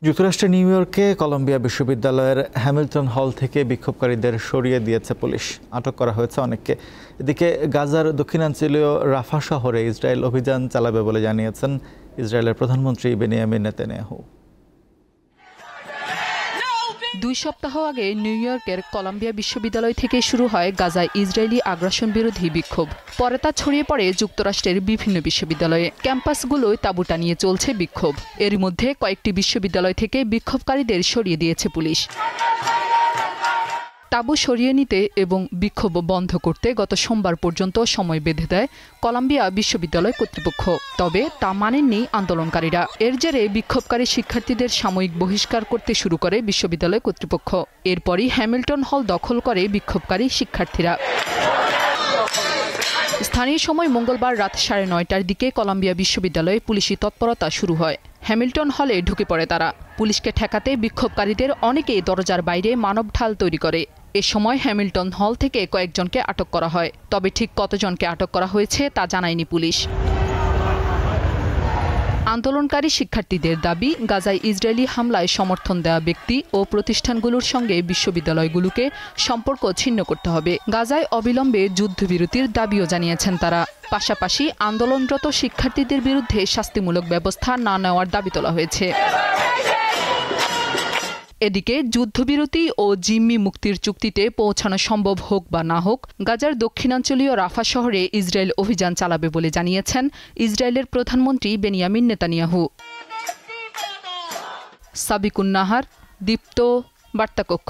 যুক্তরাষ্ট্রের নিউ ইয়র্কে কলম্বিয়া বিশ্ববিদ্যালয়ের হ্যামিল্টন হল থেকে বিক্ষোভকারীদের সরিয়ে দিয়েছে পুলিশ। আটক করা হয়েছে অনেককে। এদিকে গাজার দক্ষিণাঞ্চলীয় রাফা শহরে ইসরায়েল অভিযান চালাবে বলে জানিয়েছেন ইসরায়েলের প্রধানমন্ত্রী বেনিয়ামিন নেতানিয়াহু। 2 সপ্তাহ আগে নিউ ইয়র্কের কলম্বিয়া বিশ্ববিদ্যালয় থেকে শুরু হয় গাজায় ইসরায়েলি আগ্রাসন বিরোধী বিক্ষোভ। পরে তা ছড়িয়ে পড়ে যুক্তরাষ্ট্রের বিভিন্ন বিশ্ববিদ্যালয়ে। ক্যাম্পাসগুলোয় তাঁবু টানিয়ে চলছে বিক্ষোভ। এর মধ্যে কয়েকটি বিশ্ববিদ্যালয় থেকে বিক্ষোভকারীদের সরিয়ে দিয়েছে পুলিশ। তাঁবু সরিয়ে নিতে এবং বিক্ষোভ বন্ধ করতে গত সোমবার পর্যন্ত সময় বেঁধে দেয় কলম্বিয়া বিশ্ববিদ্যালয় কর্তৃপক্ষ। তবে তা মানেননি আন্দোলনকারীরা। এর জেরে বিক্ষোভকারী শিক্ষার্থীদের সাময়িক বহিষ্কার করতে শুরু করে বিশ্ববিদ্যালয় কর্তৃপক্ষ। এরপরই হ্যামিল্টন হল দখল করে বিক্ষোভকারী শিক্ষার্থীরা। স্থানীয় সময় মঙ্গলবার রাত 9:30টার দিকে কলম্বিয়া বিশ্ববিদ্যালয়ে পুলিশি তৎপরতা শুরু হয়। হ্যামিল্টন হলে ঢুকে পড়ে তারা। পুলিশকে ঠেকাতে বিক্ষোভকারীদের অনেকেই দরজার বাইরে মানব ঢাল তৈরি করে। এ সময় হ্যামিল্টন হল থেকে কয়েকজনকে আটক করা হয়। তবে ঠিক কতজনকে আটক করা হয়েছে তা জানায়নি পুলিশ। আন্দোলনকারী শিক্ষার্থীদের দাবি, গাজায় ইসরায়েলি হামলায় সমর্থন দেওয়া ব্যক্তি ও প্রতিষ্ঠানগুলোর সঙ্গে বিশ্ববিদ্যালয়গুলোকে সম্পর্ক ছিন্ন করতে হবে। গাজায় অবিলম্বে যুদ্ধবিরতির দাবিও জানিয়েছেন তারা। পাশাপাশি আন্দোলনরত শিক্ষার্থীদের বিরুদ্ধে শাস্তিমূলক ব্যবস্থা না নেওয়ার দাবি তোলা হয়েছে। এদিকে যুদ্ধবিরতি ও জিম্মি মুক্তির চুক্তিতে পৌঁছানো সম্ভব হোক বা না হোক, গাজার দক্ষিণাঞ্চলীয় রাফা শহরে ইসরায়েল অভিযান চালাবে বলে জানিয়েছেন ইসরায়েলের প্রধানমন্ত্রী বেনিয়ামিন নেতানিয়াহু। সাবিকুন নাহার, দীপ্ত, বার্তাকক্ষ।